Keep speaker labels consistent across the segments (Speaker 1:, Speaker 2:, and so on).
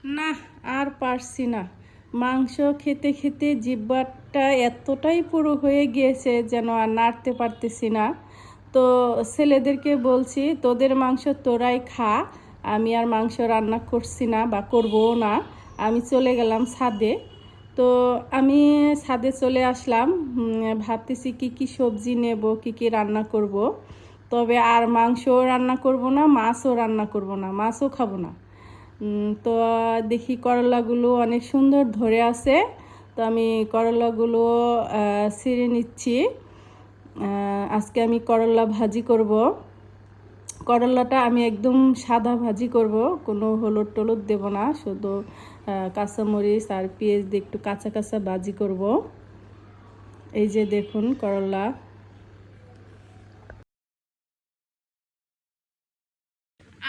Speaker 1: না, আর পারছি না। মাংস খেতে খেতে জিহ্বাটা এতটাই পুরো হয়ে গিয়েছে যেন আর নাড়তে পারতেছি না। তো ছেলেদেরকে বলছি, তোদের মাংস তোরাই খা, আমি আর মাংস রান্না করছি না বা করবও না। আমি চলে গেলাম ছাদে। তো আমি ছাদে চলে আসলাম, ভাবতেছি কি কি সবজি নেব, কি কি রান্না করব। তবে আর মাংসও রান্না করব না, মাছও রান্না করব না, মাছও খাবো না। তো দেখি করলাগুলো অনেক সুন্দর ধরে আছে। তো আমি করলাগুলো ছিঁড়ে নিচ্ছি। আজকে আমি করলা ভাজি করব। করলাটা আমি একদম সাদা ভাজি করব, কোনো হলুদ টলুদ দেব না, শুধু কাঁচামরিচ আর পেঁয়াজ দিয়ে একটু কাঁচা কাঁচা ভাজি করব। এই যে দেখুন করলা।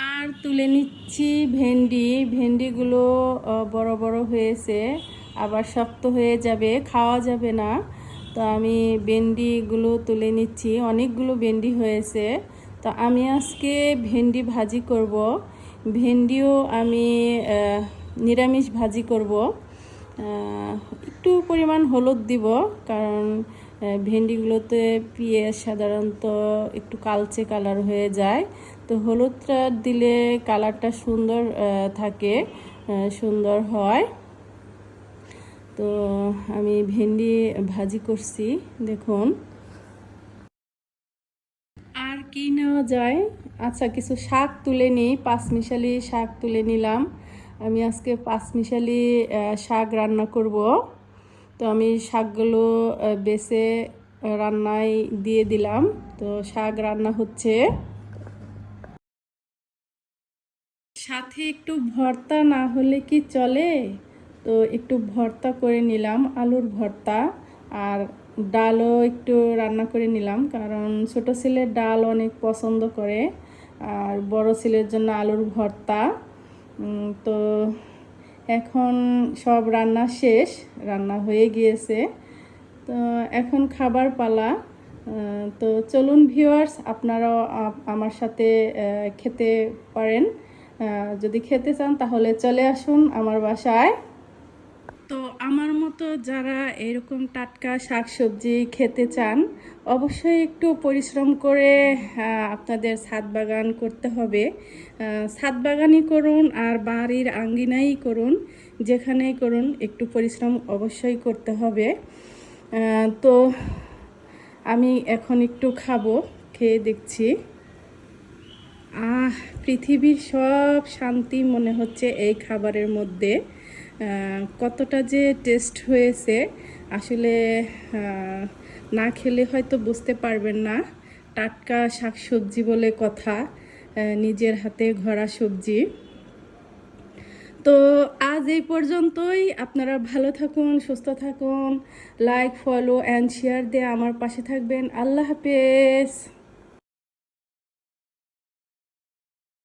Speaker 1: আর তুলে নিচ্ছি ভেন্ডি। ভেন্ডিগুলো বড় বড় হয়েছে, আবার শক্ত হয়ে যাবে, খাওয়া যাবে না। তো আমি ভেন্ডিগুলো তুলে নিচ্ছি, অনেকগুলো ভেন্ডি হয়েছে। তো আমি আজকে ভেন্ডি ভাজি করব। ভেন্ডিও আমি নিরামিষ ভাজি করব। একটু পরিমাণ হলুদ দিব, কারণ ভেন্ডিগুলোতে পেঁয়াজ সাধারণত একটু কালচে কালার হয়ে যায়। তো হলুদটা দিলে কালারটা সুন্দর থাকে, সুন্দর হয়। তো আমি ভেন্ডি ভাজি করছি, দেখুন। আর কি নেওয়া যায়? আচ্ছা, কিছু শাক তুলে নিই, পাঁচমিশালি শাক তুলে নিলাম। আমি আজকে পাঁচমিশালি শাক রান্না করব। তো আমি শাকগুলো বেছে রান্নায় দিয়ে দিলাম। তো শাক রান্না হচ্ছে, সাথে একটু ভর্তা না হলে কি চলে? তো একটু ভর্তা করে নিলাম, আলুর ভর্তা। আর ডালও একটু রান্না করে নিলাম, কারণ ছোটো ছেলের ডাল অনেক পছন্দ করে, আর বড় ছেলের জন্য আলুর ভর্তা। তো এখন সব রান্না শেষ, রান্না হয়ে গিয়েছে। তো এখন খাবার পালা। তো চলুন ভিউয়ার্স, আপনারাও আমার সাথে খেতে পারেন। যদি খেতে চান তাহলে চলে আসুন আমার বাসায়। তো আমার মতো যারা এরকম টাটকা শাকসবজি খেতে চান, অবশ্যই একটু পরিশ্রম করে আপনাদের ছাদ বাগান করতে হবে। ছাদ বাগানই করুন আর বাড়ির আঙ্গিনাই করুন, যেখানেই করুন একটু পরিশ্রম অবশ্যই করতে হবে। তো আমি এখন একটু খাবো, খেয়ে দেখছি। পৃথিবীর সব শান্তি মনে হচ্ছে এই খাবারের মধ্যে। কতটা যে টেস্ট হয়েছে, আসলে না খেলে হয়তো বুঝতে পারবেন না। টাটকা শাকসবজি বলে কথা, নিজের হাতে ঘরা সবজি। তো আজ এই পর্যন্তই। আপনারা ভালো থাকুন, সুস্থ থাকুন। লাইক, ফলো অ্যান্ড শেয়ার দিয়ে আমার পাশে থাকবেন। আল্লাহ হাফেজ।